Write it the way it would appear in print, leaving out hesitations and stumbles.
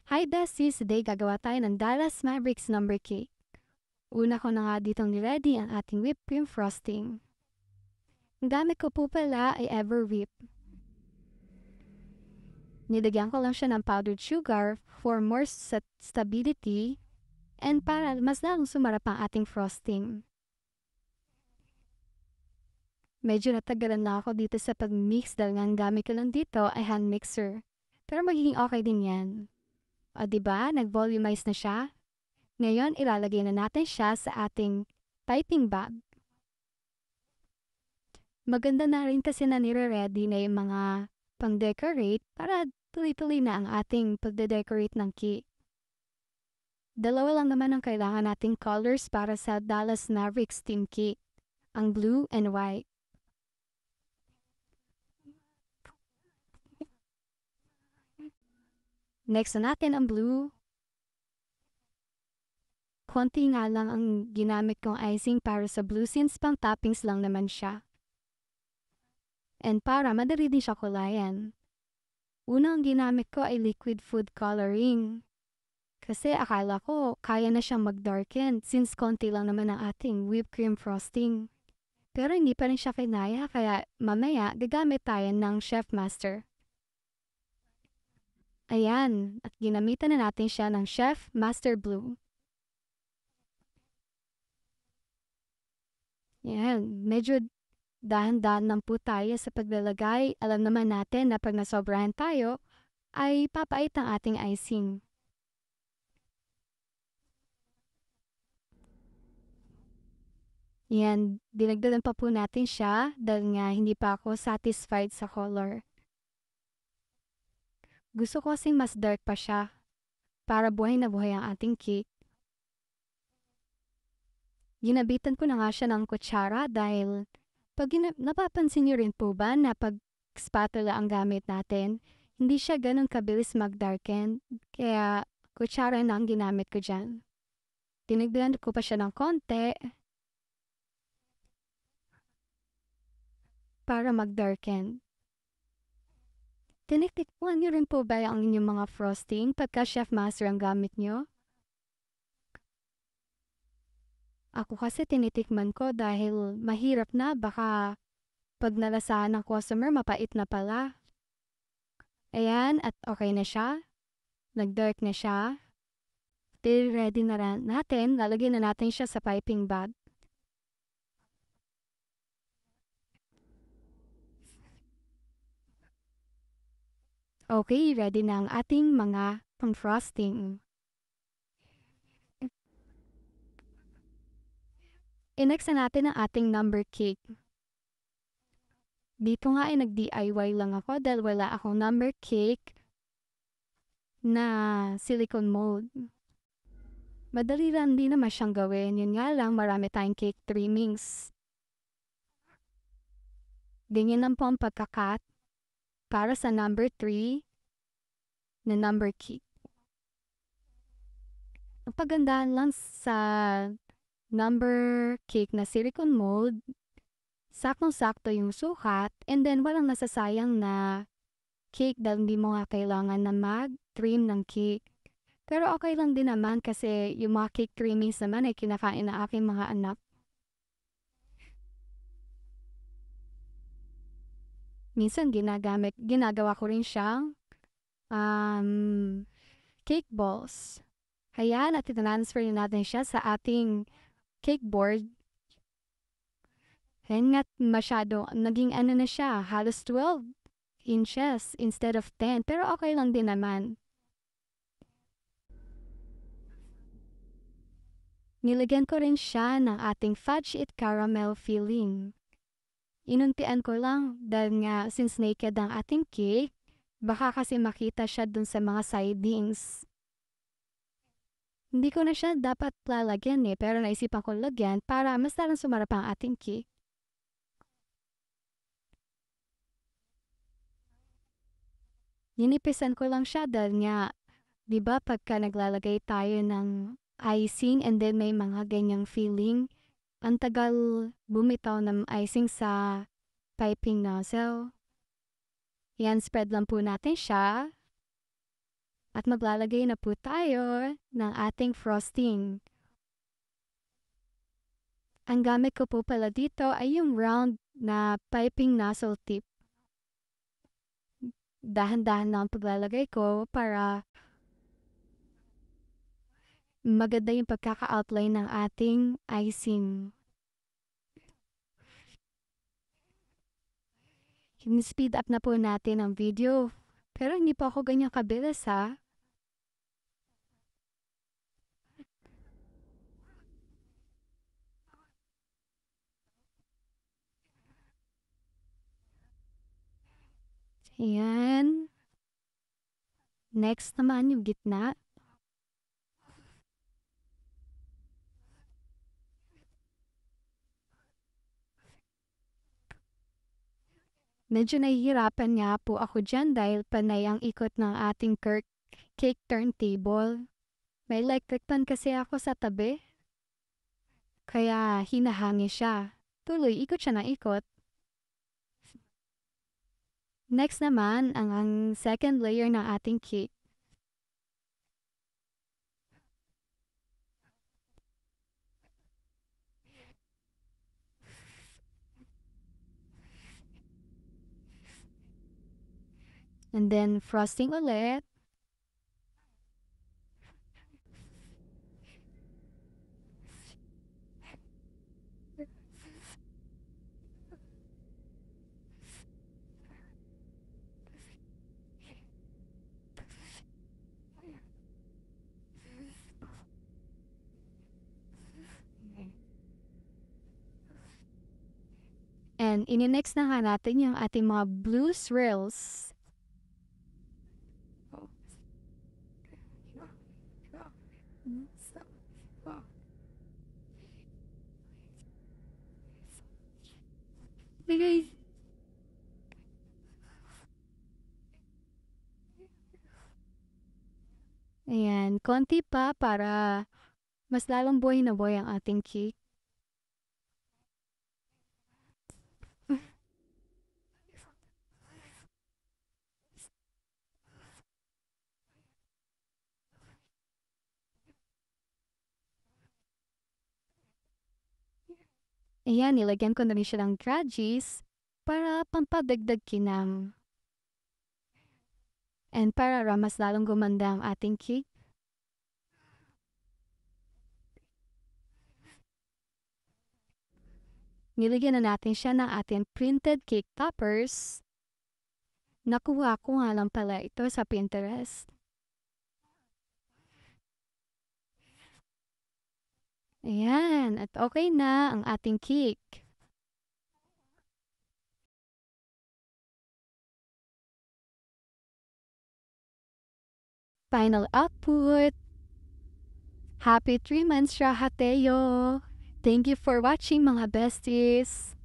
Hi besties! Today gagawa tayo ng Dallas Mavericks number cake. Una ko na nga ditong niready ang ating whipped cream frosting. Ang gamit ko po pala ay Everwhip. Nilagyan ko lang siya ng powdered sugar for more stability and para mas lalong sumarap ang ating frosting. Medyo natagalan na ako dito sa pag-mix dahil nga ang gamit ko lang dito ay hand mixer. Pero magiging okay din yan. O diba, nag-volumize na siya? Ngayon, ilalagay na natin siya sa ating piping bag. Maganda na rin kasi na nire-ready na yung mga pang-decorate para tuloy-tuloy na ang ating pagde-decorate ng cake. Dalawa lang naman ang kailangan nating colors para sa Dallas Mavericks team cake, ang blue and white. Next na natin ang blue. Konti nga lang ang ginamit kong icing para sa blue since pang toppings lang naman siya. And para madali din siya kulayan. Unang ginamit ko ay liquid food coloring. Kasi akala ko kaya na siyang mag-darken since konti lang naman ang ating whipped cream frosting. Pero hindi pa rin siya kinaya kaya mamaya gagamit tayo ng Chef Master. Ayan, at ginamitan na natin siya ng Chef Master Blue. Yan, medyo dahan-dahan lang po tayo sa paglalagay. Alam naman natin na pag nasobrahan tayo, ay papait ang ating icing. Yan, dinagdagan pa po natin siya dahil nga hindi pa ako satisfied sa color. Gusto ko kasing mas dark pa siya para buhay na buhay ang ating cake. Ginabitan ko na nga siya ng kutsara dahil napapansin niyo rin po ba na pag spatula ang gamit natin, hindi siya ganun kabilis mag-darken, kaya kutsara na ang ginamit ko dyan. Dinagdagan ko pa siya ng konti para mag-darken. Tiniktikman niyo rin po ba ang inyong mga frosting pagka Chef Master ang gamit niyo? Ako kasi tinitikman ko dahil mahirap na baka pag nalasahan ng customer mapait na pala. Ayan, at okay na siya. Nag-dark na siya. Ready na natin, lalagyan na natin siya sa piping bag. Okay, ready na ang ating mga pang-frosting. I-next na natin ang ating number cake. Dito nga ay nag-DIY lang ako dahil wala akong number cake na silicone mold. Madali lang din naman siyang gawin, yun nga lang marami tayong cake trimmings. Ganyan lang po ang pagkakat para sa number 3 na number cake. Ang pagandahan lang sa number cake na silicone mold, saktong-sakto yung sukat and then walang nasasayang na cake dahil hindi mo nga kailangan na mag-trim ng cake. Pero okay lang din naman kasi yung mga cake trimmings naman ay kinakain ng aking mga anak. Minsan ginagawa ko rin siyang cake balls. Ayan, at itransfer natin siya sa ating cake board. Ayan nga masyado, naging ano na siya, halos 12 inches instead of 10. Pero okay lang din naman. Nilagyan ko rin siya ng ating fudge it caramel filling. Inuntian ko lang dahil nga since naked ang ating cake, baka kasi makita siya dun sa mga sidings. Hindi ko na siya dapat lalagyan pero naisipan ko lagyan para mas lalong sumarap ang ating cake. Ninipisan ko lang siya dahil nga, di ba pagka naglalagay tayo ng icing and then may mga ganyang filling, ang tagal bumitaw ng icing sa piping nozzle. Yan, spread lang po natin siya. At maglalagay na po tayo ng ating frosting. Ang gamit ko po pala dito ay yung round na piping nozzle tip. Dahan-dahan lang ang paglalagay ko para maganda yung pagkaka-outline ng ating icing. Speed up na po natin ang video. Pero hindi pa ako ganyan kabilis ha. Ayan. Next naman yung gitna. Medyo nahihirapan nga po ako dyan dahil panay ang ikot ng ating cake turntable. May electric pan kasi ako sa tabi. Kaya hinahangin siya. Tuloy, ikot siya ng ikot. Next naman, ang second layer ng ating cake. And then, frosting ulit. And ini-next na nga natin yung ating mga blue swirls. Guys. Ayan, konti pa para mas lalong buhay na buhay ang ating cake. Ayan, nilagyan ko na rin siya ng grudges para pampadagdag kinam. And para mas lalong gumanda ang ating cake. Nilagyan na natin siya ng ating printed cake toppers. Nakuha ko nga lang pala ito sa Pinterest. Ayan, at okay na ang ating cake. Final output. Happy 3 months, Rahateo! Thank you for watching mga besties!